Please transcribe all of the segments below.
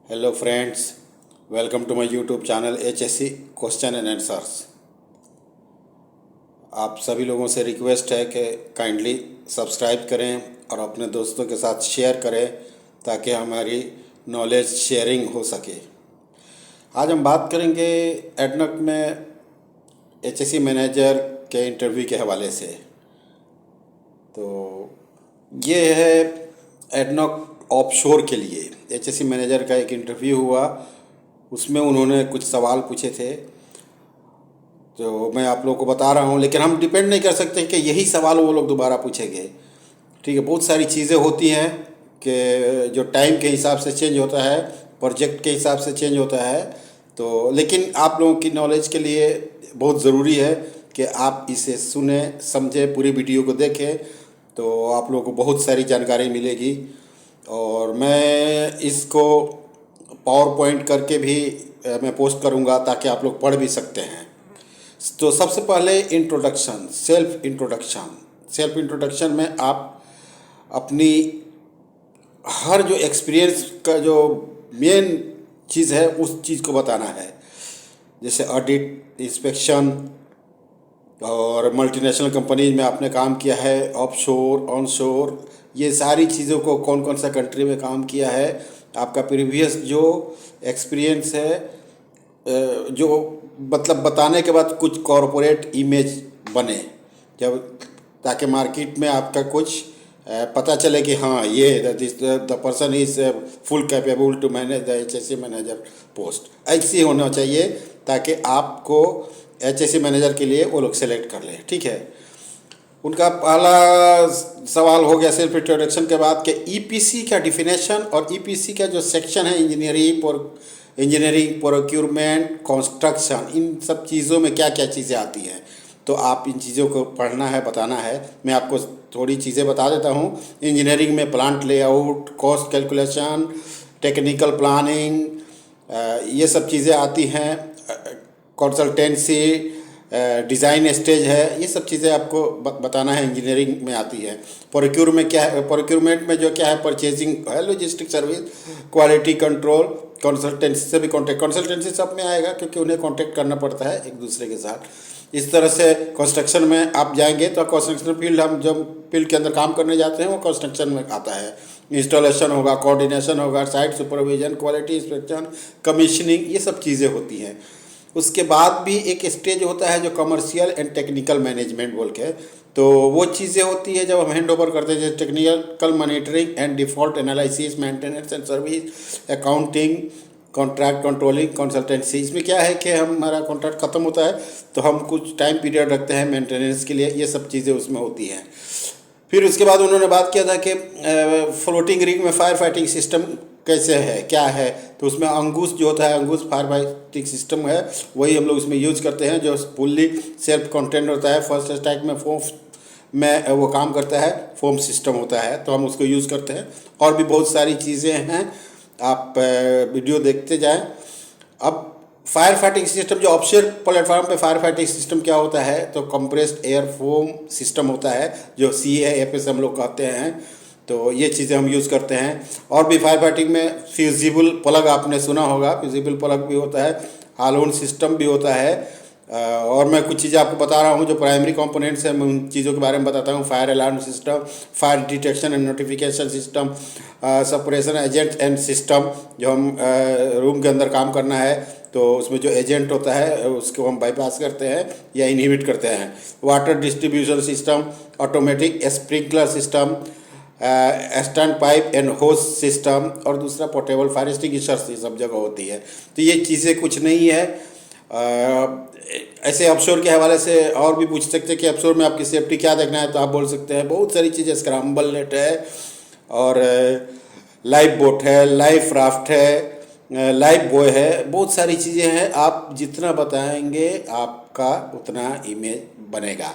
Hello friends, welcome to my YouTube channel HSC question and answers. आप सभी लोगों से रिक्वेस्ट है कि काइंडली सब्सक्राइब करें और अपने दोस्तों के साथ शेयर करें ताकि हमारी नॉलेज शेयरिंग हो सके। आज हम बात करेंगे एडनॉक में HSC मैनेजर के इंटरव्यू के हवाले से। तो ये है एडनॉक ऑफशोर के लिए HSC मैनेजर का एक इंटरव्यू हुआ, उसमें उन्होंने कुछ सवाल पूछे थे तो मैं आप लोगों को बता रहा हूँ, लेकिन हम डिपेंड नहीं कर सकते कि यही सवाल वो लोग दोबारा पूछेंगे। ठीक है, बहुत सारी चीज़ें होती हैं कि जो टाइम के हिसाब से चेंज होता है, प्रोजेक्ट के हिसाब से चेंज होता है। तो लेकिन आप लोगों की नॉलेज के लिए बहुत ज़रूरी है कि आप इसे सुने, समझें, पूरी वीडियो को देखें, तो आप लोगों को बहुत सारी जानकारी मिलेगी। और मैं इसको पावर पॉइंट करके भी मैं पोस्ट करूंगा ताकि आप लोग पढ़ भी सकते हैं। तो सबसे पहले इंट्रोडक्शन, सेल्फ इंट्रोडक्शन में आप अपनी हर जो एक्सपीरियंस का जो मेन चीज़ है उस चीज़ को बताना है। जैसे ऑडिट, इंस्पेक्शन और मल्टीनेशनल कंपनीज में आपने काम किया है, ऑफशोर, ऑनशोर, ये सारी चीज़ों को कौन कौन सा कंट्री में काम किया है, आपका प्रीवियस जो एक्सपीरियंस है, जो मतलब बताने के बाद कुछ कॉरपोरेट इमेज बने, जब ताकि मार्केट में आपका कुछ पता चले कि हाँ ये the person is full capable to manage the HSC manager post. ऐसी होना चाहिए ताकि आपको HSC मैनेजर के लिए वो लोग सेलेक्ट कर लें। ठीक है, उनका पहला सवाल हो गया सेल्फ इंट्रोडक्शन के बाद कि EPC का डिफिनेशन और EPC का जो सेक्शन है, इंजीनियरिंग, प्रोक्यूरमेंट, कंस्ट्रक्शन, इन सब चीज़ों में क्या क्या चीज़ें आती हैं। तो आप इन चीज़ों को पढ़ना है, बताना है। मैं आपको थोड़ी चीज़ें बता देता हूँ। इंजीनियरिंग में plant layout, cost calculation, technical planning, ये सब चीज़ें आती हैं। कंसल्टेंसी, डिज़ाइन स्टेज है, ये सब चीज़ें आपको बताना है, इंजीनियरिंग में आती है। प्रोक्यूरमेंट में जो क्या है, परचेजिंग है, logistic service, quality control, consultancy से भी कंसल्टेंसी सब में आएगा क्योंकि उन्हें कॉन्टेक्ट करना पड़ता है एक दूसरे के साथ। इस तरह से कंस्ट्रक्शन में आप जाएंगे तो कंस्ट्रक्शन फील्ड, हम जब फील्ड के अंदर काम करने जाते हैं वो कंस्ट्रक्शन में आता है। इंस्टॉलेशन होगा, कोऑर्डिनेशन होगा, site supervision, quality inspection, commissioning, ये सब चीज़ें होती हैं। उसके बाद भी एक स्टेज होता है जो कमर्शियल एंड टेक्निकल मैनेजमेंट बोल के, तो वो चीज़ें होती है जब हम हैंड ओवर करते हैं, जैसे technical monitoring and default analysis, maintenance and service, accounting, contract controlling, consultancy. इसमें क्या है कि हमारा कॉन्ट्रैक्ट ख़त्म होता है तो हम कुछ टाइम पीरियड रखते हैं मेंटेनेंस के लिए, ये सब चीज़ें उसमें होती हैं। फिर उसके बाद उन्होंने बात किया था कि फ्लोटिंग रिग में फायर फाइटिंग सिस्टम कैसे है, क्या है। तो उसमें अंगूस जो होता है, अंगूस फायर फाइटिंग सिस्टम है, वही हम लोग उसमें यूज करते हैं, जो फुल्ली सेल्फ कंटेंट होता है। फर्स्ट स्ट्राइक में फोम में वो काम करता है, फोम सिस्टम होता है, तो हम उसको यूज़ करते हैं। और भी बहुत सारी चीज़ें हैं, आप वीडियो देखते जाएं। अब फायर फाइटिंग सिस्टम, जो ऑफशोर प्लेटफॉर्म पे फायर फाइटिंग सिस्टम क्या होता है, तो कंप्रेस्ड एयर फोम सिस्टम होता है, जो CAFS हम लोग कहते हैं। तो ये चीज़ें हम यूज़ करते हैं। और भी फायर फाइटिंग में फ्यूजिबल प्लग आपने सुना होगा, फ्यूजिबल प्लग भी होता है, हालोन सिस्टम भी होता है। और मैं कुछ चीज़ें आपको बता रहा हूँ जो प्राइमरी कंपोनेंट्स हैं, मैं उन चीज़ों के बारे में बताता हूँ। Fire alarm system, fire detection and notification system, separation agent and system, जो हम रूम के अंदर काम करना है तो उसमें जो एजेंट होता है उसको हम बाईपास करते हैं या इनहिबिट करते हैं। Water distribution system, automatic sprinkler system, stand pipe and होस सिस्टम, और दूसरा पोर्टेबल फायर एक्सटिंग्विशर्स, ये सब जगह होती है। तो ये चीज़ें कुछ नहीं है। ऐसे ऑफशोर के हवाले से और भी पूछ सकते हैं कि ऑफशोर में आपकी सेफ्टी क्या देखना है, तो आप बोल सकते हैं बहुत सारी चीज़ें, स्क्रैम्बल नेट है और लाइफ बोट है, लाइफ राफ्ट है, लाइफ बॉय है, बहुत सारी चीज़ें हैं। आप जितना बताएंगे आपका उतना इमेज बनेगा।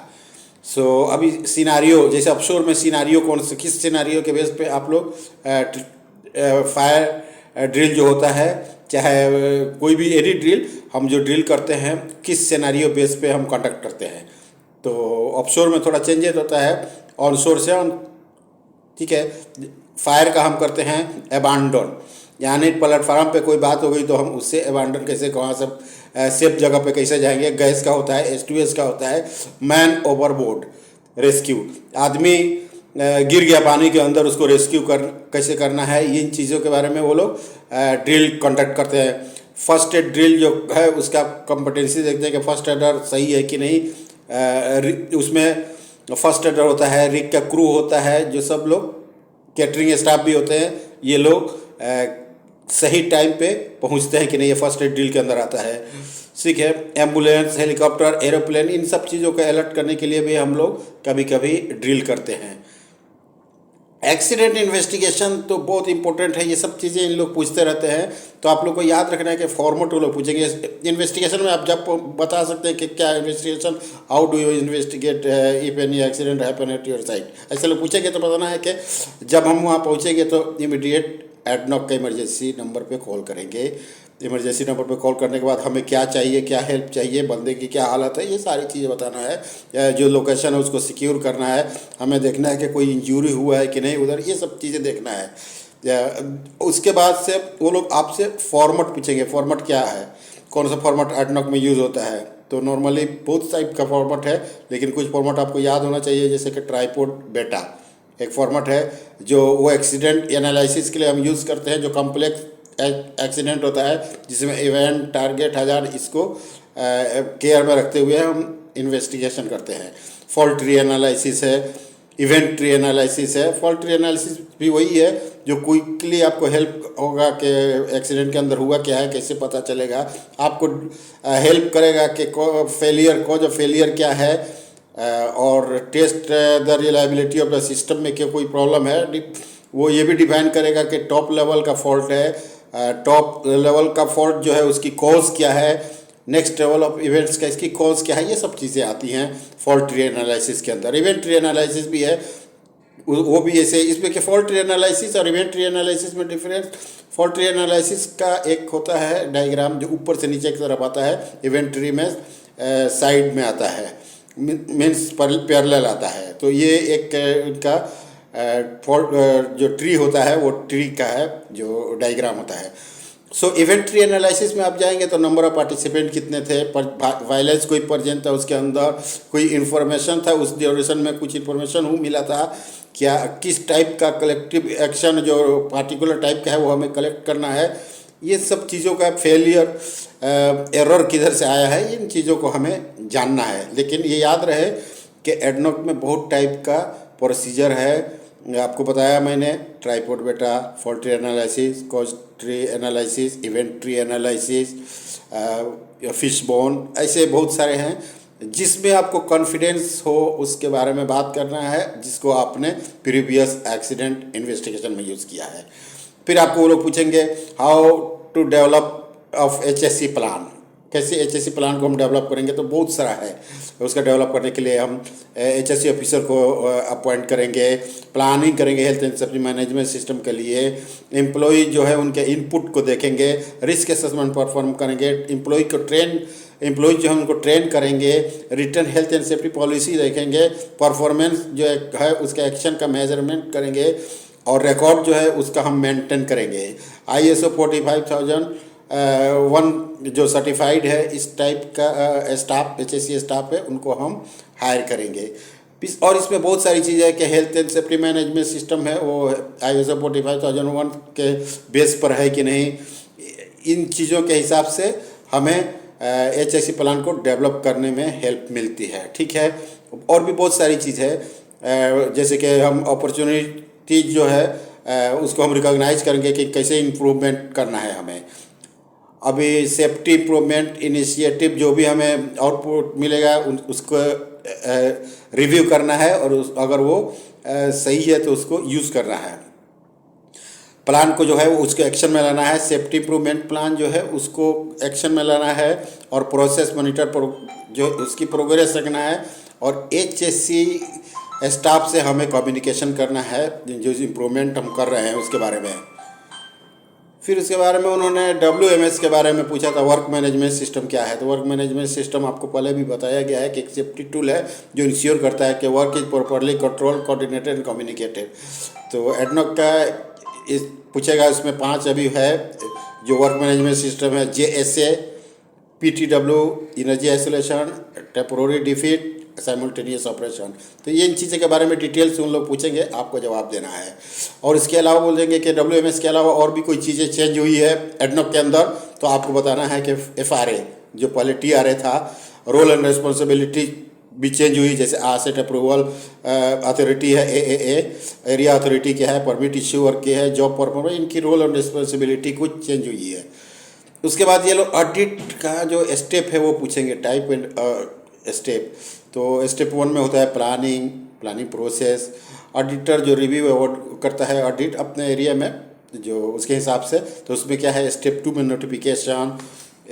अभी सिनारियो, जैसे ऑफशोर में सिनारियो कौन से, किस सिनारियो के बेस पे आप लोग फायर ड्रिल जो होता है, चाहे कोई भी एनी ड्रिल, हम जो ड्रिल करते हैं किस सिनारियो बेस पे हम कंडक्ट करते हैं। तो ऑफशोर में थोड़ा चेंजेस होता है ऑनशोर से। ठीक है, फायर का हम करते हैं अबांडन, यानी प्लेटफार्म पे कोई बात हो गई तो हम उससे अबैंडन कैसे, कहाँ सब सेफ जगह पे कैसे जाएंगे। गैस का होता है, S2S का होता है मैन ओवरबोर्ड रेस्क्यू, आदमी गिर गया पानी के अंदर, उसको रेस्क्यू कर कैसे करना है, इन चीज़ों के बारे में वो लोग ड्रिल कंडक्ट करते हैं। फर्स्ट एड ड्रिल जो है उसका कॉम्पिटेंसी देखते हैं कि फर्स्ट एडर सही है कि नहीं। उसमें फर्स्ट एडर होता है, रिग का क्रू होता है, जो सब लोग कैटरिंग स्टाफ भी होते हैं, ये लोग सही टाइम पे पहुंचते हैं कि नहीं, ये फर्स्ट एड ड्रिल के अंदर आता है। ठीक है, एम्बुलेंस, हेलीकॉप्टर, एरोप्लेन, इन सब चीज़ों को अलर्ट करने के लिए भी हम लोग कभी कभी ड्रिल करते हैं। एक्सीडेंट इन्वेस्टिगेशन तो बहुत इंपॉर्टेंट है, ये सब चीज़ें इन लोग पूछते रहते हैं, तो आप लोग को याद रखना है कि फॉर्मेट वो लोग पूछेंगे। इन्वेस्टिगेशन में आप जब बता सकते हैं कि क्या investigation, how do you investigate if any accident happen at your site, ऐसे लोग पूछेंगे तो बताना है कि जब हम वहाँ पहुँचेंगे तो इमीडिएट एडनॉक का इमरजेंसी नंबर पे कॉल करेंगे। इमरजेंसी नंबर पे कॉल करने के बाद हमें क्या चाहिए, क्या हेल्प चाहिए, बंदे की क्या हालत है, ये सारी चीज़ें बताना है। जो लोकेशन है उसको सिक्योर करना है, हमें देखना है कि कोई इंजरी हुआ है कि नहीं उधर, ये सब चीज़ें देखना है। उसके बाद से वो लोग आपसे फॉर्मेट पूछेंगे, फॉर्मेट क्या है, कौन सा फॉर्मेट एडनॉक में यूज़ होता है। तो नॉर्मली बहुत टाइप का फॉर्मेट है, लेकिन कुछ फॉर्मेट आपको याद होना चाहिए, जैसे कि ट्राइपॉड बेटा एक फॉर्मेट है, जो वो एक्सीडेंट एनालिसिस के लिए हम यूज़ करते हैं। जो कॉम्प्लेक्स एक्सीडेंट होता है जिसमें इवेंट, टारगेट, हज़ार, इसको केयर में रखते हुए हम इन्वेस्टिगेशन करते हैं। फॉल्ट ट्री एनालिसिस है, इवेंट ट्री एनालिसिस है। फॉल्ट ट्री एनालिसिस भी वही है जो क्विकली आपको हेल्प होगा कि एक्सीडेंट के अंदर हुआ क्या है, कैसे पता चलेगा, आपको हेल्प करेगा कि फेलियर, कॉज ऑफ फेलियर क्या है, और test the reliability of the system में क्या कोई प्रॉब्लम है, वो ये भी डिफाइन करेगा कि टॉप लेवल का फॉल्ट है, टॉप लेवल का फॉल्ट जो है उसकी कॉज क्या है, नेक्स्ट लेवल ऑफ इवेंट्स का इसकी कॉज क्या है, ये सब चीज़ें आती हैं फॉल्ट ट्री एनालिसिस के अंदर। इवेंट ट्री एनालिसिस भी है, वो भी ऐसे, इसमें कि फॉल्ट ट्री एनालिसिस और इवेंट ट्री एनालिसिस में डिफरेंस। फॉल्ट ट्री एनालिसिस का एक होता है डायग्राम जो ऊपर से नीचे की तरफ आता है, इवेंट ट्री में साइड में आता है, मीन्स पैरेलल आता है। तो ये एक इनका फॉल्ट जो ट्री होता है वो ट्री का है जो डायग्राम होता है। सो इवेंट ट्री एनालिसिस में आप जाएंगे तो नंबर ऑफ पार्टिसिपेंट कितने थे, वायलेंस कोई प्रेजेंट था उसके अंदर, कोई इन्फॉर्मेशन था उस ड्यूरेशन में, कुछ इन्फॉर्मेशन मिला था क्या, किस टाइप का कलेक्टिव एक्शन जो पार्टिकुलर टाइप का है वो हमें कलेक्ट करना है, ये सब चीज़ों का फेलियर, एरर किधर से आया है, इन चीज़ों को हमें जानना है। लेकिन ये याद रहे कि एडनॉक में बहुत टाइप का प्रोसीजर है। आपको बताया मैंने, ट्राइपॉड बेटा, fault tree analysis, cause tree analysis, event tree analysis, fishbone, ऐसे बहुत सारे हैं जिसमें आपको कॉन्फिडेंस हो उसके बारे में बात करना है, जिसको आपने प्रीवियस एक्सीडेंट इन्वेस्टिगेशन में यूज़ किया है। फिर आपको वो लोग पूछेंगे how to develop of HSC plan, कैसे HSC प्लान को हम डेवलप करेंगे, तो बहुत सारा है। उसका डेवलप करने के लिए हम HSC ऑफिसर को अपॉइंट करेंगे, प्लानिंग करेंगे health and safety management system के लिए, एम्प्लॉय जो है उनके इनपुट को देखेंगे, रिस्क असेसमेंट परफॉर्म करेंगे, एम्प्लॉय जो है उनको ट्रेन करेंगे, return health and safety policy देखेंगे, परफॉर्मेंस जो है उसका एक्शन का मेजरमेंट करेंगे, और रिकॉर्ड जो है उसका हम मेंटेन करेंगे। ISO 45001 जो सर्टिफाइड है इस टाइप का स्टाफ, HSC स्टाफ है, उनको हम हायर करेंगे। और इसमें बहुत सारी चीज़ें है कि health and safety management system है वो ISO 45001 के बेस पर है कि नहीं, इन चीज़ों के हिसाब से हमें HSC प्लान को डेवलप करने में हेल्प मिलती है। ठीक है, और भी बहुत सारी चीज़ है, जैसे कि हम अपॉर्चुनिटीज जो है उसको हम रिकॉग्नाइज करेंगे कि कैसे इम्प्रूवमेंट करना है हमें। अभी सेफ्टी इम्प्रूवमेंट इनिशिएटिव जो भी हमें आउटपुट मिलेगा उसको रिव्यू करना है, और अगर वो सही है तो उसको यूज़ करना है। प्लान को जो है वो उसके एक्शन में लाना है, सेफ्टी इम्प्रूवमेंट प्लान जो है उसको एक्शन में लाना है, और प्रोसेस मॉनिटर जो उसकी प्रोग्रेस रखना है, और HSC स्टाफ से हमें कम्युनिकेशन करना है जो इम्प्रूवमेंट हम कर रहे हैं उसके बारे में। फिर उसके बारे में उन्होंने WMS के बारे में पूछा था, वर्क मैनेजमेंट सिस्टम क्या है। तो वर्क मैनेजमेंट सिस्टम आपको पहले भी बताया गया है कि एक सेफ्टी टूल है जो इंश्योर करता है कि work is properly control, coordinated and communicated. तो एडनॉक का इस पूछेगा। इसमें 5 अभी है जो वर्क मैनेजमेंट सिस्टम है, JSA, PTW, energy isolation, temporary defeat, simultaneous operation. तो ये इन चीज़ों के बारे में डिटेल से उन लोग पूछेंगे, आपको जवाब देना है। और इसके अलावा बोलेंगे कि WMS के अलावा और भी कोई चीज़ें चेंज हुई है एडनॉक के अंदर, तो आपको बताना है कि FRA जो पहले TRA था, रोल एंड रिस्पॉन्सिबिलिटी भी चेंज हुई। जैसे आसेट अप्रूवल अथॉरिटी है AAA, एरिया अथॉरिटी क्या है, परमिट इश्यूअर की है, जॉब परफॉर्मेंस, इनकी रोल एंड रिस्पॉन्सिबिलिटी कुछ चेंज हुई है। उसके बाद ये लोग ऑडिट का जो स्टेप है वो पूछेंगे, टाइप एंड स्टेप। तो स्टेप 1 में होता है प्लानिंग प्रोसेस। ऑडिटर जो रिव्यू अवार्ड करता है ऑडिट अपने एरिया में जो उसके हिसाब से, तो उसमें क्या है, स्टेप 2 में नोटिफिकेशन,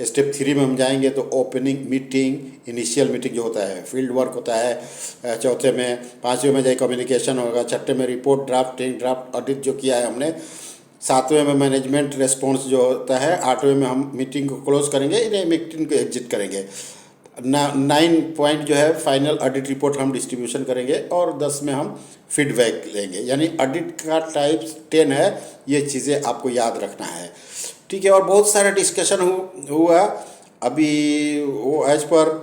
स्टेप 3 में हम जाएंगे तो ओपनिंग मीटिंग, इनिशियल मीटिंग जो होता है, फील्ड वर्क होता है चौथे में, 5वें में जाए कम्युनिकेशन होगा, छठे में रिपोर्ट ड्राफ्ट ऑडिट जो किया है हमने, 7वें में मैनेजमेंट रेस्पॉन्स जो होता है, 8वें में हम मीटिंग को क्लोज करेंगे, इन्हें मीटिंग को एग्जिट करेंगे। 9 पॉइंट जो है फाइनल ऑडिट रिपोर्ट हम डिस्ट्रीब्यूशन करेंगे, और 10 में हम फीडबैक लेंगे। यानी ऑडिट का टाइप्स 10 है, ये चीज़ें आपको याद रखना है, ठीक है। और बहुत सारा डिस्कशन हुआ अभी, वो एज पर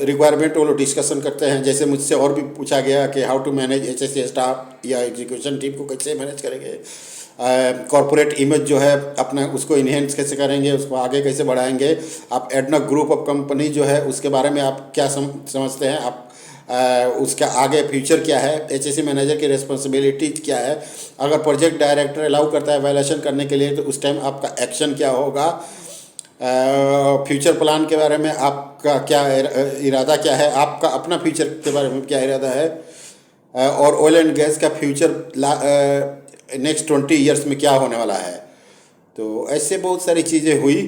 रिक्वायरमेंट वो लोग डिस्कशन करते हैं। जैसे मुझसे और भी पूछा गया कि how to manage HSE staff या एग्जीक्यूशन टीम को कैसे मैनेज करेंगे, कॉरपोरेट इमेज जो है अपना उसको इन्हेंस कैसे करेंगे, उसको आगे कैसे बढ़ाएंगे, आप एडनॉक ग्रुप ऑफ कंपनी जो है उसके बारे में आप क्या समझते हैं, आप उसका आगे फ्यूचर क्या है, HSE मैनेजर की रिस्पॉन्सिबिलिटी क्या है, अगर प्रोजेक्ट डायरेक्टर अलाउ करता है वायलेशन करने के लिए तो उस टाइम आपका एक्शन क्या होगा, फ्यूचर प्लान के बारे में आपका क्या इरादा क्या है, आपका अपना फ्यूचर के बारे में क्या इरादा है, और ऑयल एंड गैस का फ्यूचर नेक्स्ट 20 ईयर्स में क्या होने वाला है। तो ऐसे बहुत सारी चीज़ें हुई,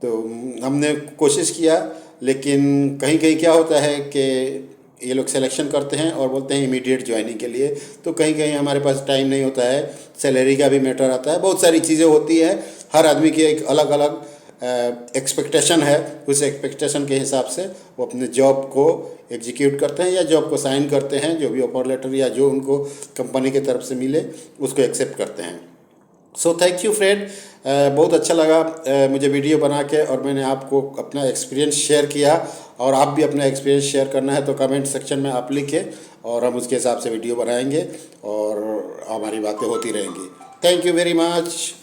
तो हमने कोशिश किया, लेकिन कहीं कहीं क्या होता है कि ये लोग सिलेक्शन करते हैं और बोलते हैं इमीडिएट ज्वाइनिंग के लिए, तो कहीं कहीं हमारे पास टाइम नहीं होता है, सैलरी का भी मैटर आता है, बहुत सारी चीज़ें होती है। हर आदमी की एक अलग अलग एक्सपेक्टेशन है, उस एक्सपेक्टेशन के हिसाब से वो अपने जॉब को एग्जीक्यूट करते हैं या जॉब को साइन करते हैं, जो भी ऑफर लेटर या जो उनको कंपनी की तरफ से मिले उसको एक्सेप्ट करते हैं। सो थैंक यू फ्रेंड, बहुत अच्छा लगा मुझे वीडियो बना के, और मैंने आपको अपना एक्सपीरियंस शेयर किया, और आप भी अपना एक्सपीरियंस शेयर करना है तो कमेंट सेक्शन में आप लिखें, और हम उसके हिसाब से वीडियो बनाएंगे और हमारी बातें होती रहेंगी। Thank you very much.